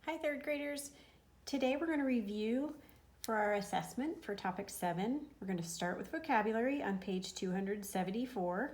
Hi, third graders. Today we're going to review for our assessment for topic 7. We're going to start with vocabulary on page 274.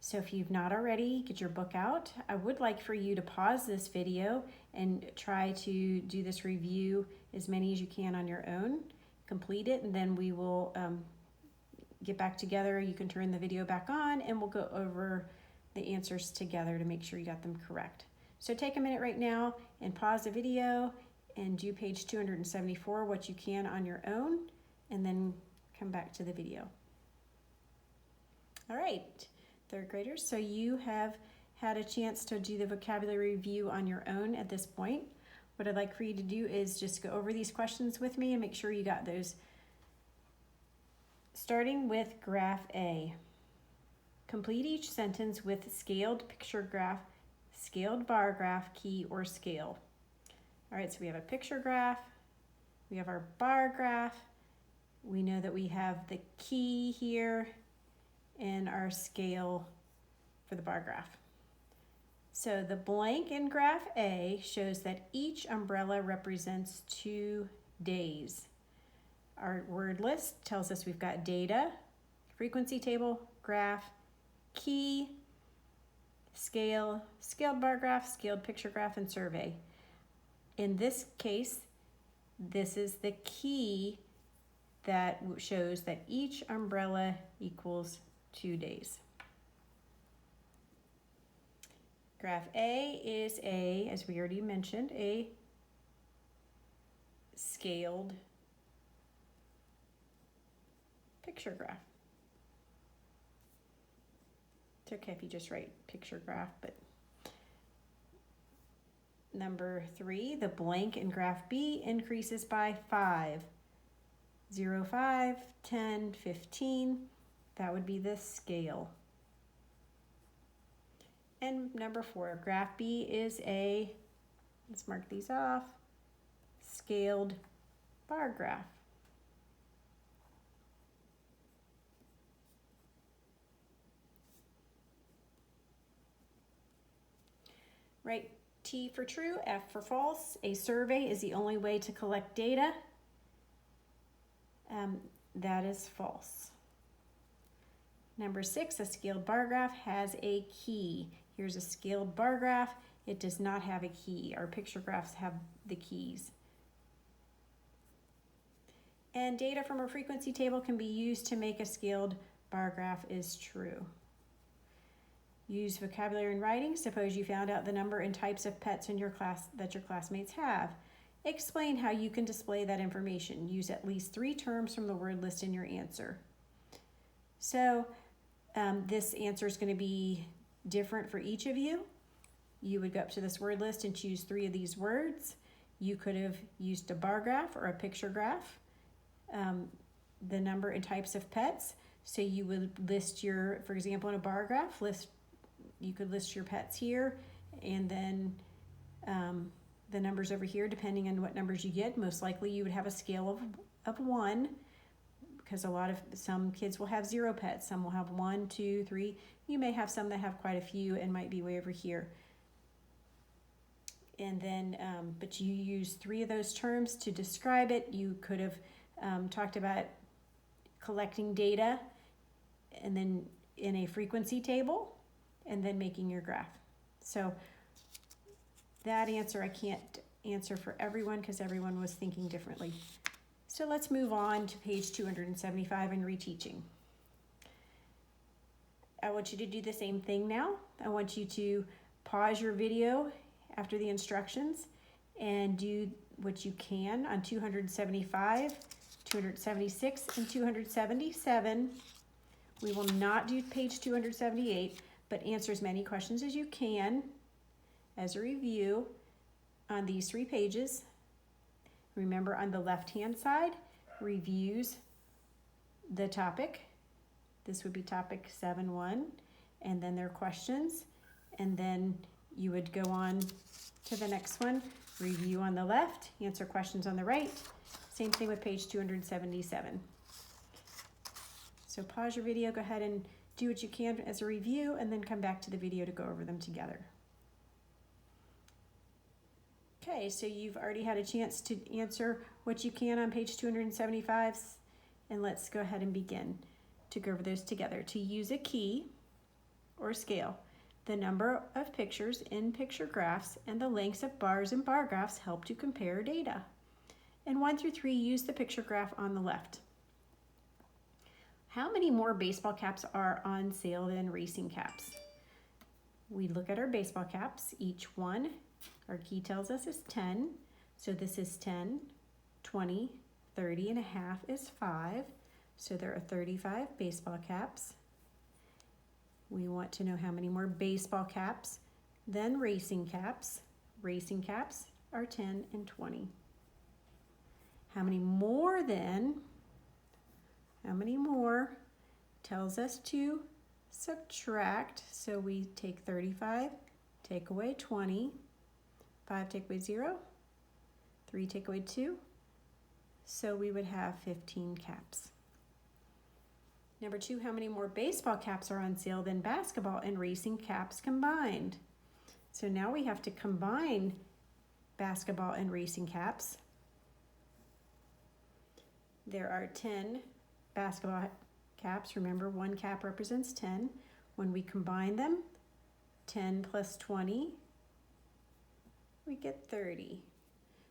So if you've not already, get your book out. I would like for you to pause this video and try to do this review as many as you can on your own. Complete it, and then we will get back together. You can turn the video back on and we'll go over the answers together to make sure you got them correct. So take a minute right now and pause the video and do page 274, what you can on your own, and then come back to the video. All right, third graders, so you have had a chance to do the vocabulary review on your own at this point. What I'd like for you to do is just go over these questions with me and make sure you got those. Starting with graph A. Complete each sentence with scaled picture graph, scaled bar graph, key, or scale. All right, so we have a picture graph, we have our bar graph, we know that we have the key here, and our scale for the bar graph. So the blank in graph A shows that each umbrella represents 2 days. Our word list tells us we've got data, frequency table, graph, key, scale, scaled bar graph, scaled picture graph, and survey. In this case, this is the key that shows that each umbrella equals 2 days. Graph A is as we already mentioned, a scaled picture graph. It's okay if you just write picture graph, but number 3, the blank in graph B increases by 5. 0, 5, 10, 15. That would be the scale. And number 4, graph B is let's mark these off, scaled bar graph. Right, T for true, F for false. A survey is the only way to collect data. That is false. Number 6, a scaled bar graph has a key. Here's a scaled bar graph. It does not have a key. Our picture graphs have the keys. And data from a frequency table can be used to make a scaled bar graph is true. Use vocabulary in writing. Suppose you found out the number and types of pets in your class that your classmates have. Explain how you can display that information. Use at least 3 terms from the word list in your answer. So this answer is going to be different for each of you. You would go up to this word list and choose 3 of these words. You could have used a bar graph or a picture graph. The number and types of pets. So you would list for example, in a bar graph, you could list your pets here, and then the numbers over here, depending on what numbers you get. Most likely you would have a scale of 1, because some kids will have 0 pets, some will have 1, 2, 3. You may have some that have quite a few and might be way over here. And then, but you use 3 of those terms to describe it. You could have talked about collecting data and then in a frequency table and then making your graph. So that answer I can't answer for everyone because everyone was thinking differently. So let's move on to page 275 and reteaching. I want you to do the same thing now. I want you to pause your video after the instructions and do what you can on 275, 276, and 277. We will not do page 278, but answer as many questions as you can as a review on these 3 pages. Remember, on the left-hand side, reviews the topic. This would be topic 7.1, and then their questions, and then you would go on to the next one, review on the left, answer questions on the right. Same thing with page 277. So pause your video, go ahead and do what you can as a review, and then come back to the video to go over them together. Okay, so you've already had a chance to answer what you can on page 275, and let's go ahead and begin to go over those together. To use a key or scale, the number of pictures in picture graphs and the lengths of bars and bar graphs help to compare data. And 1 through 3, use the picture graph on the left. How many more baseball caps are on sale than racing caps? We look at our baseball caps. Each one, our key tells us, is 10. So this is 10, 20, 30, and a half is 5. So there are 35 baseball caps. We want to know how many more baseball caps than racing caps. Racing caps are 10 and 20. How many more tells us to subtract. So we take 35, take away 20, 5 take away 0, 3 take away 2. So we would have 15 caps. Number 2, how many more baseball caps are on sale than basketball and racing caps combined? So now we have to combine basketball and racing caps. There are 10 basketball caps. Remember, one cap represents 10. When we combine them, 10 plus 20, we get 30.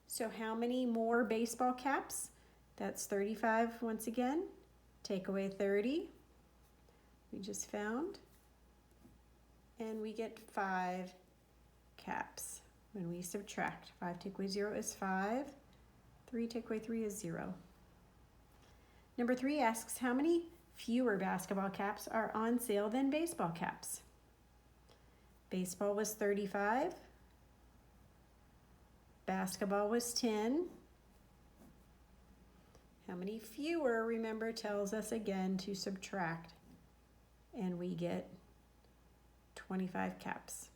So how many more baseball caps? That's 35 once again. Take away 30, we just found, and we get 5 caps. When we subtract, 5 take away 0 is 5, 3 take away 3 is 0. Number 3 asks, how many fewer basketball caps are on sale than baseball caps? Baseball was 35, basketball was 10. How many fewer, remember, tells us again to subtract, and we get 25 caps.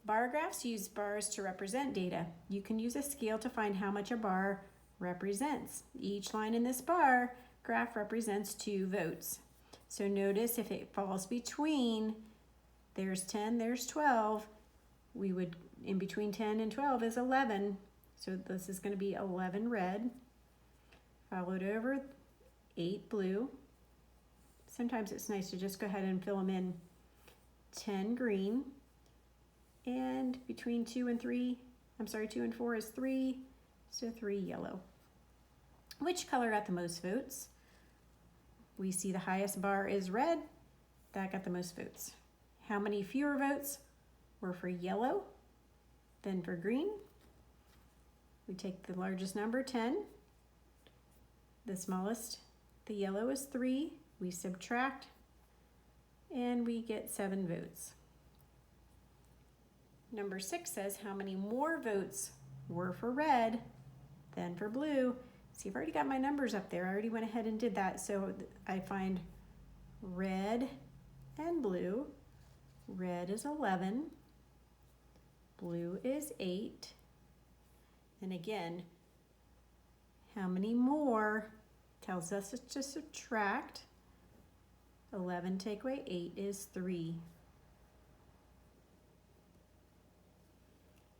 Bar graphs use bars to represent data. You can use a scale to find how much a bar represents. Each line in this bar graph represents 2 votes. So notice if it falls between, there's 10, there's 12, we would, in between 10 and 12 is 11. So this is going to be 11 red, followed over 8 blue. Sometimes it's nice to just go ahead and fill them in. 10 green, and between 2 and 4 is 3, so 3 yellow. Which color got the most votes? We see the highest bar is red, that got the most votes. How many fewer votes were for yellow than for green? We take the largest number, 10. The smallest, the yellow, is 3. We subtract, and we get 7 votes. Number 6 says how many more votes were for red than for blue. See, I've already got my numbers up there. I already went ahead and did that. So I find red and blue. Red is 11. Blue is 8. And again, how many more tells us to subtract. 11 take away 8 is 3.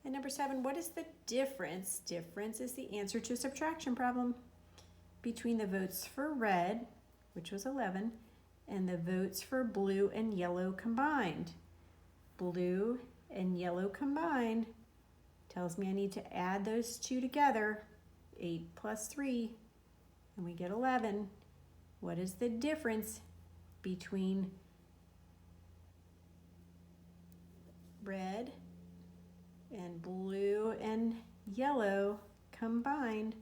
And number 7, what is the difference? Difference is the answer to a subtraction problem between the votes for red, which was 11, and the votes for blue and yellow combined. Blue and yellow combined tells me I need to add those two together, 8 plus 3, and we get 11. What is the difference between red and blue and yellow combined?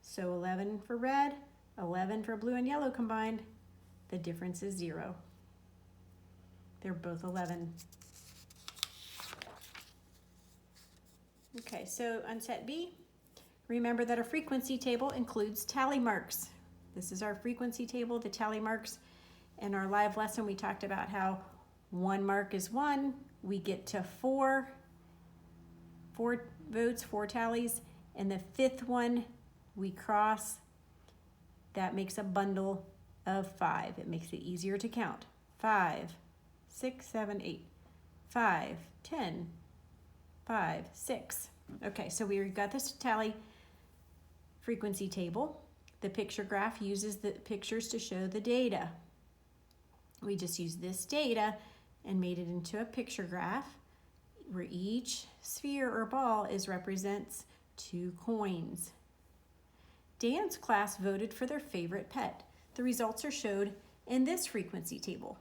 So 11 for red, 11 for blue and yellow combined. The difference is 0. They're both 11. Okay, so on set B, remember that a frequency table includes tally marks. This is our frequency table, the tally marks. In our live lesson, we talked about how 1 mark is 1. We get to 4 votes, 4 tallies, and the 5th one we cross. That makes a bundle of 5. It makes it easier to count. 5, 6, 7, 8. 5, 10, 5, 6. Okay, so we got this tally frequency table. The picture graph uses the pictures to show the data. We just used this data and made it into a picture graph where each sphere or ball represents 2 coins. Dan's class voted for their favorite pet. The results are showed in this frequency table.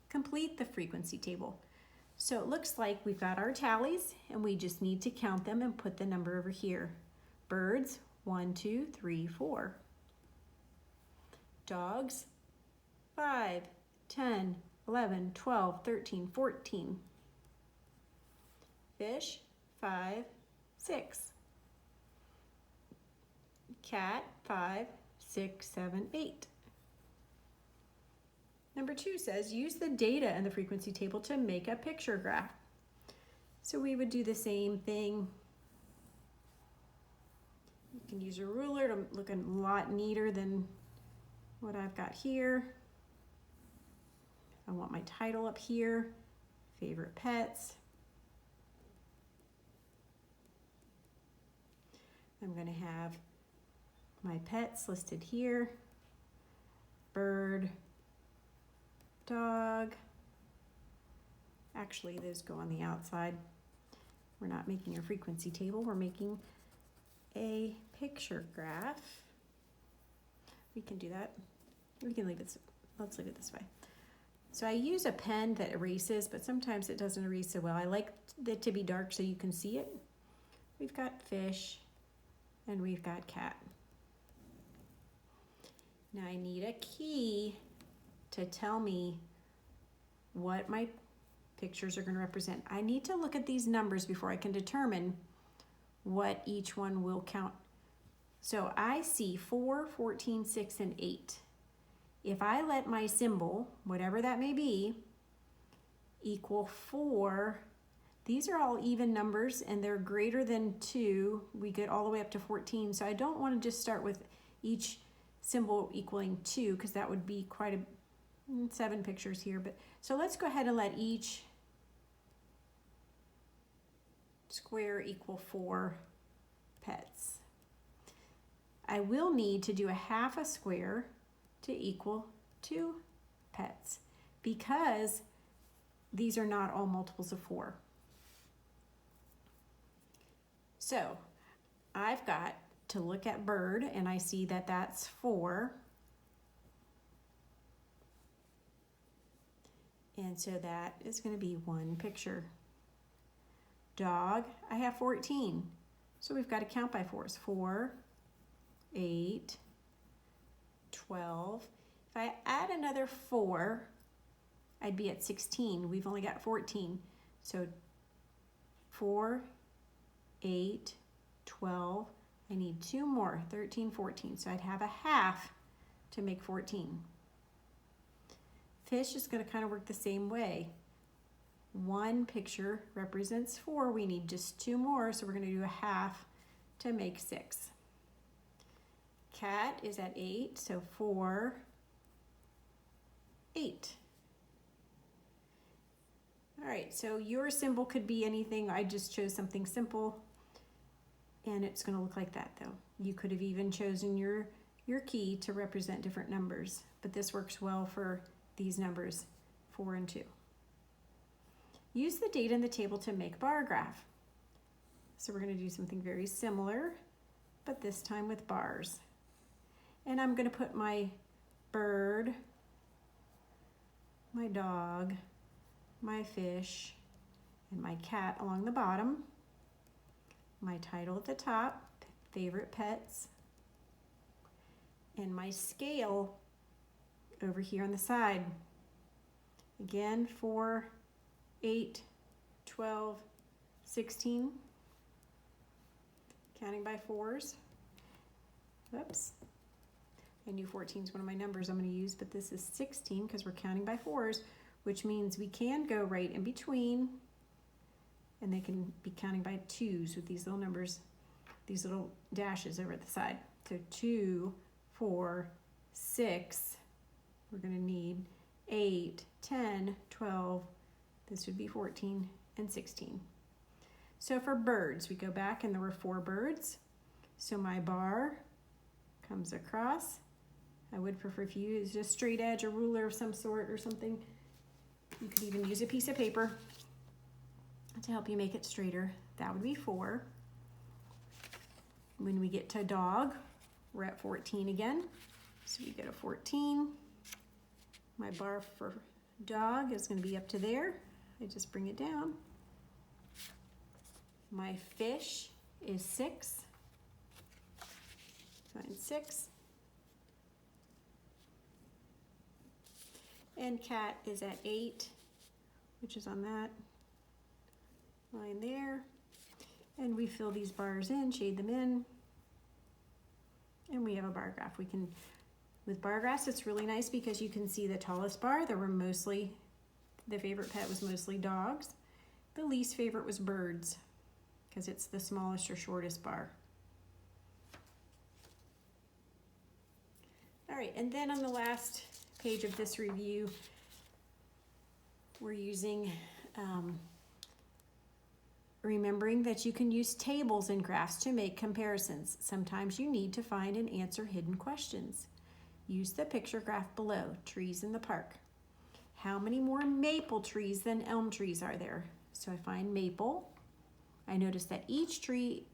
Complete the frequency table. So it looks like we've got our tallies and we just need to count them and put the number over here. Birds, 1, 2, 3, 4. Dogs, 5, 10, 11, 12, 13, 14. Fish, 5, 6. Cat, 5, 6, 7, 8. Number 2 says, use the data in the frequency table to make a picture graph. So we would do the same thing. You can use a ruler to look a lot neater than what I've got here. I want my title up here, favorite pets. I'm going to have my pets listed here. Bird, dog. Actually, those go on the outside. We're not making a frequency table, we're making a picture graph. We can do that. We can leave it, let's leave it this way. So I use a pen that erases, but sometimes it doesn't erase so well. I like it to be dark so you can see it. We've got fish and we've got cat. Now I need a key to tell me what my pictures are going to represent. I need to look at these numbers before I can determine what each one will count. So I see 4, 14, 6, and 8. If I let my symbol, whatever that may be, equal 4, these are all even numbers and they're greater than 2. We get all the way up to 14. So I don't want to just start with each symbol equaling 2 because that would be quite a 7 pictures here. But so let's go ahead and let each square equal 4 pets. I will need to do a half a square to equal 2 pets because these are not all multiples of 4. So I've got to look at bird and I see that that's 4. And so that is going to be 1 picture. Dog, I have 14. So we've got to count by 4s. 4, 8, 12. If I add another 4, I'd be at 16. We've only got 14. So 4, 8, 12. I need 2 more, 13, 14. So I'd have a half to make 14. Fish is going to kind of work the same way. 1 picture represents 4. We need just 2 more, so we're going to do a half to make 6. Cat is at 8, so 4, 8. All right, so your symbol could be anything. I just chose something simple, and it's going to look like that, though. You could have even chosen your key to represent different numbers, but this works well for these numbers, 4 and 2. Use the data in the table to make a bar graph. So we're going to do something very similar, but this time with bars. And I'm going to put my bird, my dog, my fish, and my cat along the bottom. My title at the top, favorite pets, and my scale over here on the side. Again, 4, 8, 12, 16. Counting by 4s. Oops. I knew 14 is one of my numbers I'm going to use, but this is 16 because we're counting by 4s, which means we can go right in between, and they can be counting by 2s with these little numbers, these little dashes over at the side. So 2, 4, 6. We're going to need 8, 10, 12, This would be 14 and 16. So for birds, we go back and there were 4 birds. So my bar comes across. I would prefer if you use a straight edge, a ruler of some sort or something. You could even use a piece of paper to help you make it straighter. That would be 4. When we get to dog, we're at 14 again. So we go to 14. My bar for dog is going to be up to there. I just bring it down. My fish is 6. Find 6. And cat is at 8, which is on that line there. And we fill these bars in, shade them in, and we have a bar graph. We can, with bar graphs, it's really nice because you can see the tallest bar. There were mostly, the favorite pet was mostly dogs. The least favorite was birds because it's the smallest or shortest bar. All right, and then on the last page of this review, we're using remembering that you can use tables and graphs to make comparisons. Sometimes you need to find and answer hidden questions. Use the picture graph below, trees in the park. How many more maple trees than elm trees are there? So I find maple. I notice that each tree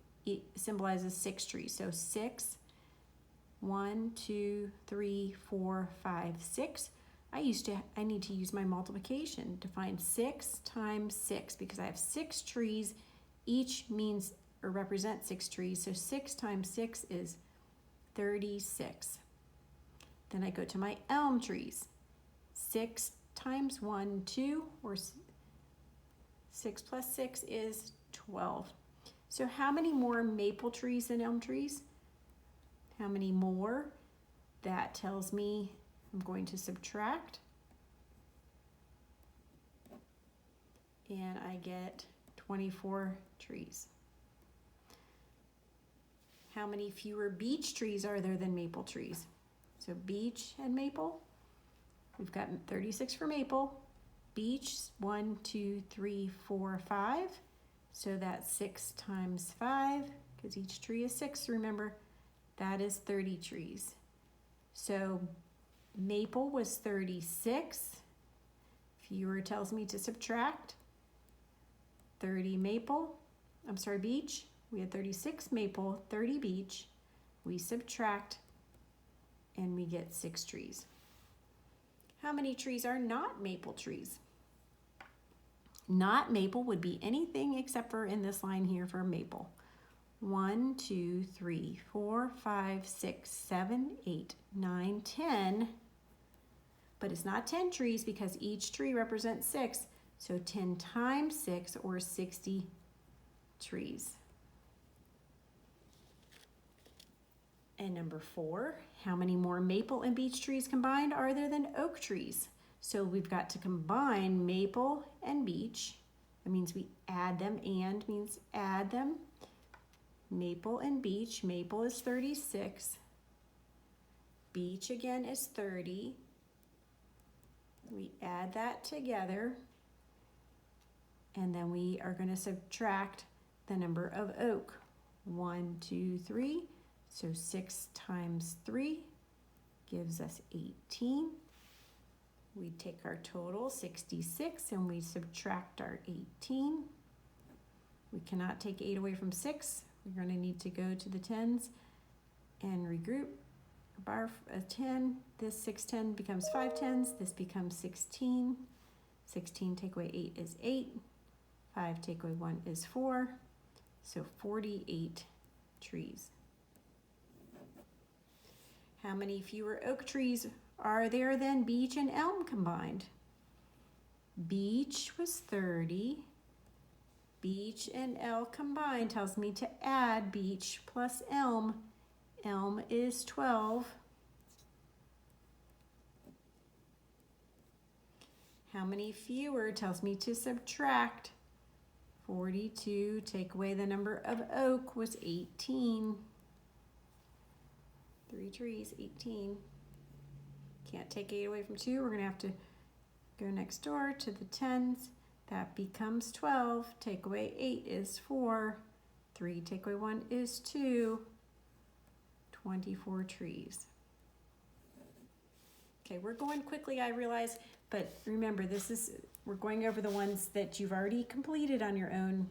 symbolizes 6 trees. So 6, 1, 2, 3, 4, 5, 6. I need to use my multiplication to find 6 times 6 because I have 6 trees. Each means or represents 6 trees. So 6 times 6 is 36. Then I go to my elm trees. 6 times 1, 2, or 6 plus 6 is 12. So how many more maple trees than elm trees? How many more? That tells me I'm going to subtract, and I get 24 trees. How many fewer beech trees are there than maple trees? So beech and maple, we've got 36 for maple. Beech, 1, 2, 3, 4, 5. So that's 6 times 5, because each tree is 6, remember. That is 30 trees. So maple was 36. Fewer tells me to subtract. 30 maple, beech. We had 36 maple, 30 beech. We subtract, and we get 6 trees. How many trees are not maple trees? Not maple would be anything except for in this line here for maple. 1, 2, 3, 4, 5, 6, 7, 8, 9, 10. But it's not 10 trees because each tree represents 6. So 10 times 6, or 60 trees. And number 4, how many more maple and beech trees combined are there than oak trees? So we've got to combine maple and beech. That means we add them, and means add them. Maple and beech. Maple is 36. Beech again is 30. We add that together, and then we are going to subtract the number of oak. 1, 2, 3. So 6 times 3 gives us 18. We take our total, 66, and we subtract our 18. We cannot take 8 away from 6. We're going to need to go to the tens and regroup. A bar of 10, this 6 10 becomes 5 tens, this becomes 16. 16 take away 8 is 8. 5 take away 1 is 4. So 48 trees. How many fewer oak trees are there than beech and elm combined? Beech was 30. Beech and elm combined tells me to add beech plus elm. Elm is 12. How many fewer tells me to subtract. 42, take away the number of oak was 18. 3 trees, 18. Can't take 8 away from 2. We're going to have to go next door to the tens That becomes 12. Take away 8 is 4. 3 take away 1 is 2. 24 trees. Okay, we're going quickly, I realize, but remember, we're going over the ones that you've already completed on your own.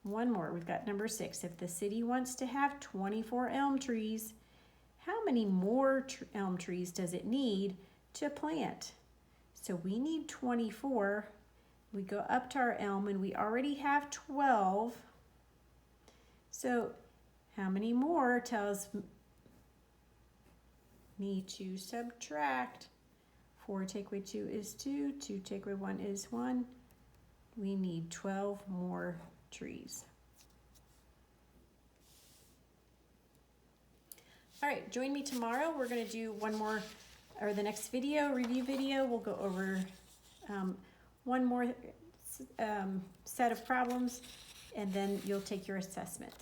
One more, we've got number 6. If the city wants to have 24 elm trees, how many more elm trees does it need to plant? So we need 24. We go up to our elm and we already have 12. So how many more tells me to subtract. 4 take away 2 is 2. 2 take away 1 is 1. We need 12 more trees. All right, join me tomorrow. We're going to do one more, or the next video, review video. We'll go over one more set of problems, and then you'll take your assessment.